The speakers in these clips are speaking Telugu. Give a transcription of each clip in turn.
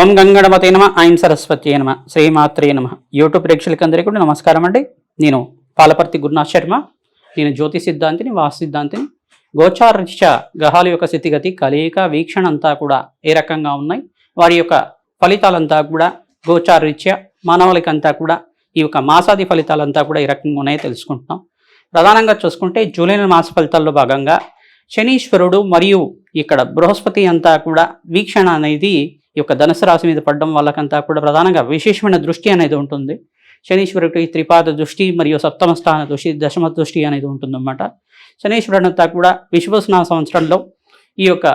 ఓం గంగణపతే నమ ఐం సరస్వతి నమ శ్రీమాత్రే నమ యూట్యూబ్ ప్రేక్షకులందరికీ కూడా నమస్కారం అండి. నేను పాలపర్తి గురునాథ్ శర్మ. నేను జ్యోతి సిద్ధాంతిని, వాస్తు సిద్ధాంతిని. గోచారరీత్యా గ్రహాల యొక్క స్థితిగతి, కలయిక, వీక్షణ అంతా కూడా ఏ రకంగా ఉన్నాయి, వారి యొక్క ఫలితాలంతా కూడా గోచారరీత్యా మానవులకంతా కూడా ఈ యొక్క మాసాది ఫలితాలంతా కూడా ఏ రకంగా ఉన్నాయో తెలుసుకుంటున్నాం. ప్రధానంగా చూసుకుంటే జూలై నెల మాస ఫలితాల్లో భాగంగా శనీశ్వరుడు మరియు ఇక్కడ బృహస్పతి అంతా కూడా వీక్షణ అనేది ఈ యొక్క ధనుసు రాశి మీద పడడం వాళ్ళకంతా కూడా ప్రధానంగా విశేషమైన దృష్టి అనేది ఉంటుంది. శనీశ్వరుడికి త్రిపాద దృష్టి మరియు సప్తమ స్థాన దృష్టి, దశమ దృష్టి అనేది ఉంటుందన్నమాట. శనీశ్వరుడు అంతా కూడా విశ్వస్నామ సంవత్సరంలో ఈ యొక్క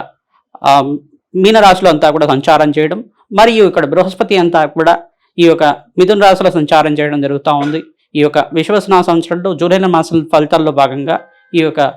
మీనరాశిలో అంతా కూడా సంచారం చేయడం, మరియు ఇక్కడ బృహస్పతి అంతా కూడా ఈ యొక్క మిథున రాశిలో సంచారం చేయడం జరుగుతూ ఉంది. ఈ యొక్క విశ్వస్నామ సంవత్సరంలో జూలై మాసం ఫలితాల్లో భాగంగా ఈ యొక్క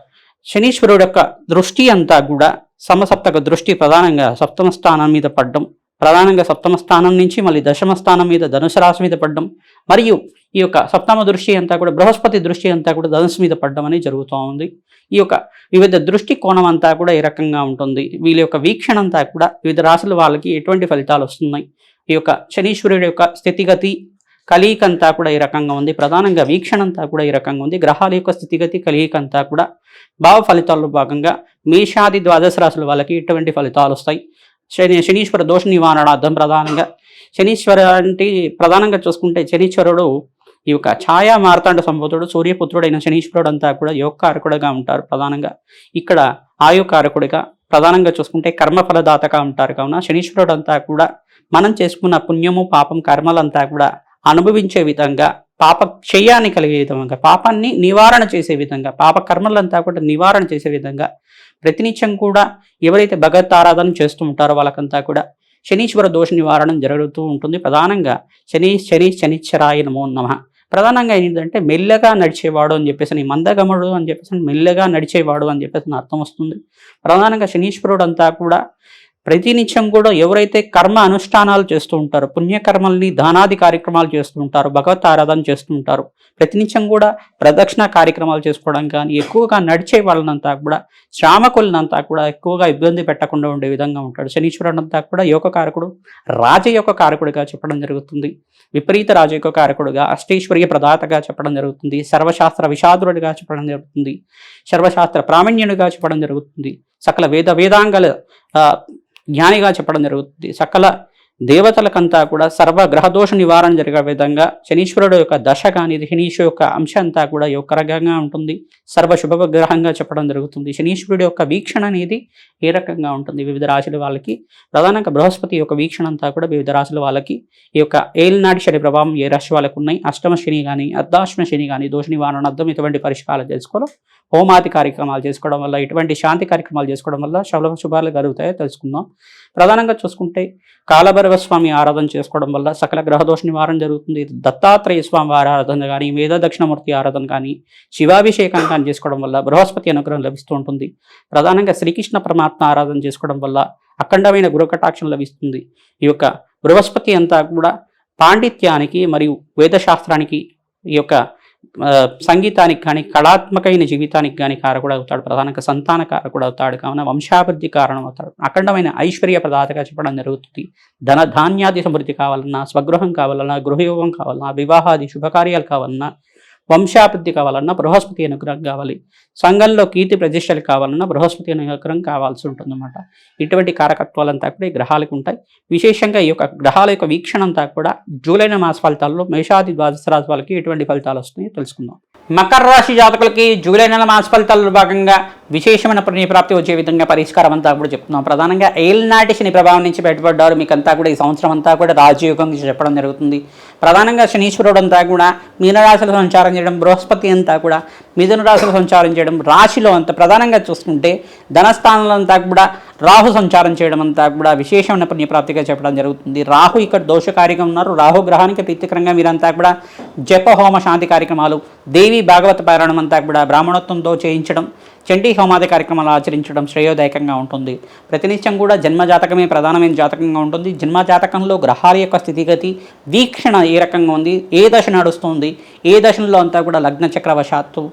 శనీశ్వరుడు యొక్క దృష్టి అంతా కూడా సమసప్తక దృష్టి ప్రధానంగా సప్తమ స్థానం మీద పడడం, ప్రధానంగా సప్తమ స్థానం నుంచి మళ్ళీ దశమ స్థానం మీద ధనుసు రాశి మీద పడడం, మరియు ఈ యొక్క సప్తమ దృష్టి అంతా కూడా బృహస్పతి దృష్టి అంతా కూడా ధనుసు మీద పడడం అనేది జరుగుతూ ఉంది. ఈ యొక్క వివిధ దృష్టి కోణం అంతా కూడా ఏ రకంగా ఉంటుంది, వీళ్ళ యొక్క వీక్షణ అంతా కూడా వివిధ రాశుల వాళ్ళకి ఎటువంటి ఫలితాలు వస్తున్నాయి, ఈ యొక్క శనీశ్వరుడు యొక్క స్థితిగతి కలయిక అంతా కూడా ఈ రకంగా ఉంది, ప్రధానంగా వీక్షణ అంతా కూడా ఈ రకంగా ఉంది, గ్రహాల యొక్క స్థితిగతి కలయిక అంతా కూడా భావ ఫలితాల్లో భాగంగా మేషాది ద్వాదశ రాశుల వాళ్ళకి ఎటువంటి ఫలితాలు వస్తాయి. శనీశ్వర దోష నివారణార్థం ప్రధానంగా శనీశ్వర అంటే ప్రధానంగా చూసుకుంటే శనీశ్వరుడు ఈ యొక్క ఛాయా మార్తాండ సంబోధుడు సూర్యపుత్రుడైన శనీశ్వరుడు అంతా కూడా యోగకారకుడిగా ఉంటారు. ప్రధానంగా ఇక్కడ ఆయుకారకుడిగా ప్రధానంగా చూసుకుంటే కర్మఫలదాతగా ఉంటారు. కావున శనీశ్వరుడు అంతా కూడా మనం చేసుకున్న పుణ్యము పాపం కర్మలంతా కూడా అనుభవించే విధంగా, పాప క్షయాన్ని కలిగే విధంగా, పాపాన్ని నివారణ చేసే విధంగా, పాప కర్మలంతా కూడా నివారణ చేసే విధంగా ప్రతినిత్యం కూడా ఎవరైతే భగవత్ ఆరాధన చేస్తూ ఉంటారో వాళ్ళకంతా కూడా శనీశ్వర దోష నివారణ జరుగుతూ ఉంటుంది. ప్రధానంగా శనిశ్చరాయ నమో నమః. ప్రధానంగా ఏంటంటే మెల్లగా నడిచేవాడు అని చెప్పేసి, మందగమడు అని చెప్పేసి మెల్లగా నడిచేవాడు అని చెప్పేసి అర్థం వస్తుంది. ప్రధానంగా శనీశ్వరుడు అంతా కూడా ప్రతినిత్యం కూడా ఎవరైతే కర్మ అనుష్ఠానాలు చేస్తూ ఉంటారో, పుణ్యకర్మల్ని దానాది కార్యక్రమాలు చేస్తూ ఉంటారు, భగవత్ ఆరాధన చేస్తూ ఉంటారు, ప్రతినిత్యం కూడా ప్రదక్షిణ కార్యక్రమాలు చేసుకోవడం కానీ ఎక్కువగా నడిచే వాళ్ళనంతా కూడా శ్రామకులనంతా కూడా ఎక్కువగా ఇబ్బంది పెట్టకుండా ఉండే విధంగా ఉంటాడు. శనీశ్వరుడు అంతా కూడా యోగకారకుడు, రాజయోగ కారకుడిగా చెప్పడం జరుగుతుంది, విపరీత రాజయోగ కారకుడుగా, అష్టైశ్వర్య ప్రదాతగా చెప్పడం జరుగుతుంది, సర్వశాస్త్ర విషాదురుడిగా చెప్పడం జరుగుతుంది, సర్వశాస్త్ర ప్రావీణ్యుడిగా చెప్పడం జరుగుతుంది, సకల వేదాంగాల జ్ఞానిగా చెప్పడం జరుగుతుంది, సకల దేవతలకంతా కూడా సర్వ గ్రహదోష నివారణ జరిగే విధంగా శనీశ్వరుడు యొక్క దశ కానీ శనీశ్వరు యొక్క అంశం అంతా కూడా యోగకరంగా ఉంటుంది, సర్వ శుభగ్రహంగా చెప్పడం జరుగుతుంది. శనీశ్వరుడు యొక్క వీక్షణ అనేది ఏ రకంగా ఉంటుంది వివిధ రాశుల వాళ్ళకి, ప్రధానంగా బృహస్పతి యొక్క వీక్షణ అంతా కూడా వివిధ రాశుల వాళ్ళకి ఈ యొక్క ఏలినాటి శని ప్రభావం ఏ రాశి వాళ్ళకు ఉన్నాయి, అష్టమ శని కానీ అర్ధాష్టమ శని కానీ దోష నివారణార్థం ఇటువంటి పరిష్కారాలు చేసుకోవడం, హోమాది కార్యక్రమాలు చేసుకోవడం వల్ల, ఇటువంటి శాంతి కార్యక్రమాలు చేసుకోవడం వల్ల శుభాలు కలుగుతాయో తెలుసుకుందాం. ప్రధానంగా చూసుకుంటే కాలభైరవ స్వామి ఆరాధన చేసుకోవడం వల్ల సకల గ్రహదోష నివారణ జరుగుతుంది. దత్తాత్రేయ స్వామి ఆరాధన కానీ, వేద దక్షిణమూర్తి ఆరాధన కానీ, శివాభిషేకం కానీ చేసుకోవడం వల్ల బృహస్పతి అనుగ్రహం లభిస్తూ ఉంటుంది. ప్రధానంగా శ్రీకృష్ణ పరమాత్మ ఆరాధన చేసుకోవడం వల్ల అఖండమైన గురుకటాక్షం లభిస్తుంది. ఈ యొక్క బృహస్పతి అంతా కూడా పాండిత్యానికి మరియు వేదశాస్త్రానికి, ఈ యొక్క సంగీతానికి కానీ కళాత్మకమైన జీవితానికి కానీ కారకుడు అవుతాడు. ప్రధానంగా సంతాన కారకుడు అవుతాడు. కావున వంశాభివృద్ధి కారణం అవుతాడు. అఖండమైన ఐశ్వర్య ప్రదాతగా చెప్పడం జరుగుతుంది. ధాన్యాది సమృద్ధి కావాలన్నా, స్వగృహం కావాలన్నా, గృహయోగం కావాలన్నా, వివాహాది శుభకార్యాలు కావాలన్నా, వంశాభివృద్ధి కావాలన్నా బృహస్పతి అనుగ్రహం కావాలి, సంఘంలో కీర్తి ప్రతిష్టలు కావాలన్నా బృహస్పతి అనుగ్రహం కావాల్సి ఉంటుందన్నమాట. ఇటువంటి కారకత్వాలంతా కూడా ఈ గ్రహాలకు ఉంటాయి. విశేషంగా ఈ యొక్క గ్రహాల యొక్క వీక్షణ అంతా కూడా జూలై మాస ఫలితాల్లో మేషాది ద్వాదశ రాశి వాళ్ళకి ఎటువంటి ఫలితాలు వస్తున్నాయో తెలుసుకుందాం. మకర రాశి జాతకులకి జూలై నెల మాస ఫలితాల్లో భాగంగా విశేషమైన పుణ్యప్రాప్తి వచ్చే విధంగా పరిష్కారం అంతా కూడా చెప్తున్నాం. ప్రధానంగా ఏలినాటి శని ప్రభావం నుంచి బయటపడ్డారు. మీకంతా కూడా ఈ సంవత్సరం అంతా కూడా రాజయోగం చెప్పడం జరుగుతుంది. ప్రధానంగా శనీశ్వరుడు అంతా కూడా మీనరాశిలో సంచారం చేయడం, బృహస్పతి అంతా కూడా మిథున రాశిలో సంచారం చేయడం, రాశిలో అంతా ప్రధానంగా చూసుకుంటే ధనస్థానంలో అంతా కూడా రాహు సంచారం చేయడం అంతా కూడా విశేషమైన పుణ్యప్రాప్తిగా చెప్పడం జరుగుతుంది. రాహు ఇక్కడ దోషకారిగా ఉన్నారు. రాహు గ్రహానికి ప్రీతికరంగా మీరంతా కూడా జప హోమ శాంతి కార్యక్రమాలు, దేవి భాగవత పారాయణం అంతా కూడా బ్రాహ్మణోత్వంతో చేయించడం, చండీ హోమాది కార్యక్రమాలు ఆచరించడం శ్రేయోదాయకంగా ఉంటుంది. ప్రతినిత్యం కూడా జన్మజాతకమే ప్రధానమైన జాతకంగా ఉంటుంది. జన్మజాతకంలో గ్రహాల యొక్క స్థితిగతి వీక్షణ ఏ రకంగా ఉంది, ఏ దశ నడుస్తుంది, ఏ దశలో అంతా కూడా లగ్న చక్రవశాత్తు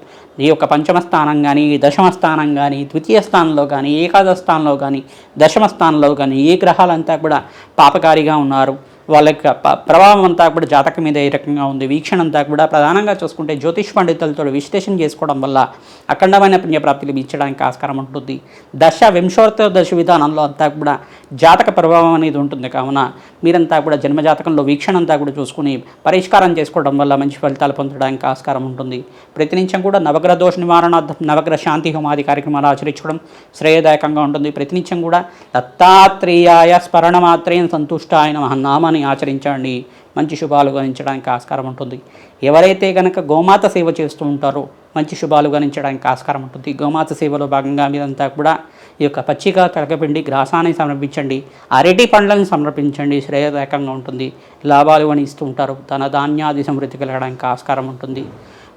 ఈ యొక్క పంచమ స్థానం కానీ, దశమ స్థానం కానీ, ద్వితీయ స్థానంలో కానీ, ఏకాదశ స్థానంలో కానీ, దశమ స్థానంలో కానీ ఏ గ్రహాలంతా కూడా పాపకారిగా ఉన్నారు, వాళ్ళ యొక్క ప్రభావం అంతా కూడా జాతకం మీద ఏ రకంగా ఉంది, వీక్షణ అంతా కూడా ప్రధానంగా చూసుకుంటే జ్యోతిష్ పండితులతో విశ్లేషణ చేసుకోవడం వల్ల అఖండమైన పుణ్యప్రాప్తి లభించడానికి ఆస్కారం ఉంటుంది. వింశోత్తర విధానంలో అంతా కూడా జాతక ప్రభావం అనేది ఉంటుంది. కావున మీరంతా కూడా జన్మజాతకంలో వీక్షణ అంతా కూడా చూసుకుని పరిష్కారం చేసుకోవడం వల్ల మంచి ఫలితాలు పొందడానికి ఆస్కారం ఉంటుంది. ప్రతినిత్యం కూడా నవగ్రహ దోష నివారణార్థం నవగ్రహ శాంతి హోమాది కార్యక్రమాలు ఆచరించడం శ్రేయదాయకంగా ఉంటుంది. ప్రతినిత్యం కూడా దత్తాత్రేయాయ స్మరణమాత్రేయ సంతుష్టాయ నమః నామాన్ని ఆచరించండి. మంచి శుభాలు గణించడానికి ఆస్కారం ఉంటుంది. ఎవరైతే కనుక గోమాత సేవ చేస్తూ ఉంటారో మంచి శుభాలు గణించడానికి ఆస్కారం ఉంటుంది. గోమాత సేవలో భాగంగా మీరంతా కూడా ఈ యొక్క పచ్చిక తలకపిండి గ్రాసాన్ని సమర్పించండి, అరటి పండ్లను సమర్పించండి, శ్రేయదాయకంగా ఉంటుంది. లాభాలు గణిస్తూ ఉంటారు. ధన ధాన్యాది సమృద్ధి కలగడానికి ఆస్కారం ఉంటుంది.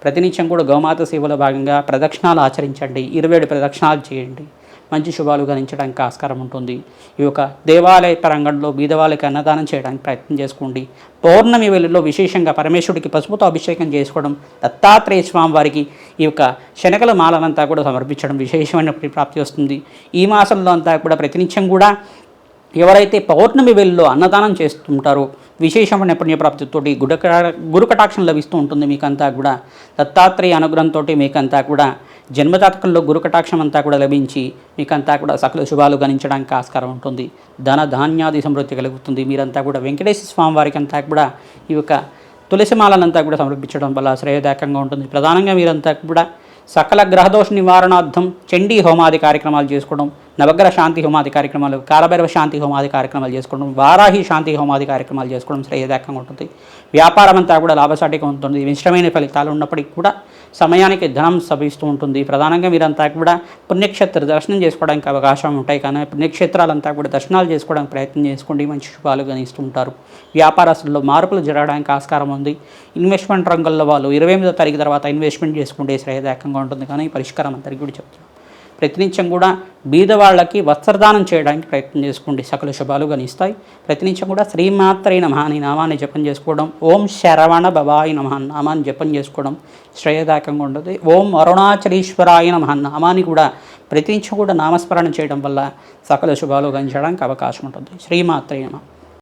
ప్రతినిత్యం కూడా గోమాత సేవలో భాగంగా ప్రదక్షిణాలు ఆచరించండి, 27 ప్రదక్షిణాలు చేయండి. మంచి శుభాలు గణించడానికి ఆస్కారం ఉంటుంది. ఈ యొక్క దేవాలయ పరంగంలో బీదవాళ్ళకి అన్నదానం చేయడానికి ప్రయత్నం చేసుకోండి. పౌర్ణమి వేళల్లో విశేషంగా పరమేశ్వరుడికి పసుపుతో అభిషేకం చేసుకోవడం, దత్తాత్రేయ స్వామి వారికి ఈ యొక్క శనగల మాలనంతా కూడా సమర్పించడం విశేషమైన ప్రాప్తి వస్తుంది. ఈ మాసంలో అంతా కూడా ప్రతినిత్యం కూడా ఎవరైతే పౌర్ణమి వేళల్లో అన్నదానం చేస్తుంటారో విశేషమైన పుణ్యప్రాప్తితో గురుకటాక్షం లభిస్తూ ఉంటుంది. మీకంతా కూడా దత్తాత్రేయ అనుగ్రహంతో మీకంతా కూడా జన్మజాతకంలో గురుకటాక్షం అంతా కూడా లభించి మీకంతా కూడా సకల శుభాలు గణించడానికి ఆస్కారం ఉంటుంది. ధన ధాన్యాది సమృద్ధి కలుగుతుంది. మీరంతా కూడా వెంకటేశ్వర స్వామి వారికి అంతా కూడా ఈ యొక్క తులసిమాలనంతా కూడా సమర్పించడం వల్ల శ్రేయదాయకంగా ఉంటుంది. ప్రధానంగా మీరంతా కూడా సకల గ్రహదోష నివారణార్థం చండీ హోమాది కార్యక్రమాలు చేసుకోవడం, నవగ్రహ శాంతి హోమాది కార్యక్రమాలు, కాలభైరవ శాంతి హోమాది కార్యక్రమాలు చేసుకోవడం, వారాహి శాంతి హోమాది కార్యక్రమాలు చేసుకోవడం శ్రేయదాయకంగా ఉంటుంది. వ్యాపారం అంతా కూడా లాభసాటిగా ఉంటుంది. మిశ్రమైన ఫలితాలు ఉన్నప్పటికీ కూడా సమయానికి ధనం లభిస్తూ ఉంటుంది. ప్రధానంగా మీరంతా కూడా పుణ్యక్షేత్ర దర్శనం చేసుకోవడానికి అవకాశం ఉంటాయి. కానీ పుణ్యక్షేత్రాలంతా కూడా దర్శనాలు చేసుకోవడానికి ప్రయత్నం చేసుకోండి. మంచి శుభాలు గణిస్తూ ఉంటారు. వ్యాపారస్తుల్లో మార్పులు జరగడానికి ఆస్కారం ఉంది. ఇన్వెస్ట్మెంట్ రంగంలో వాళ్ళు 28వ తారీఖు తర్వాత ఇన్వెస్ట్మెంట్ చేసుకుంటే శ్రేయదాయకంగా ఉంటుంది. కానీ పరిష్కారం అందరికీ కూడా చెప్తున్నాం. ప్రతినిత్యం కూడా బీదవాళ్ళకి వస్త్రదానం చేయడానికి ప్రయత్నం చేసుకోండి. సకల శుభాలు గణిస్తాయి. ప్రతినిత్యం కూడా శ్రీమాత్రే నమః అని నామాన్ని జపం చేసుకోవడం, ఓం శరవణ భవాయ నమః నామాన్ని జపం చేసుకోవడం శ్రేయదాయకంగా ఉంటుంది. ఓం అరుణాచలేశ్వరాయ నమః నామాన్ని కూడా ప్రతినిత్యం కూడా నామస్మరణ చేయడం వల్ల సకల శుభాలు గణించడానికి అవకాశం ఉంటుంది. శ్రీమాత్రే నమః.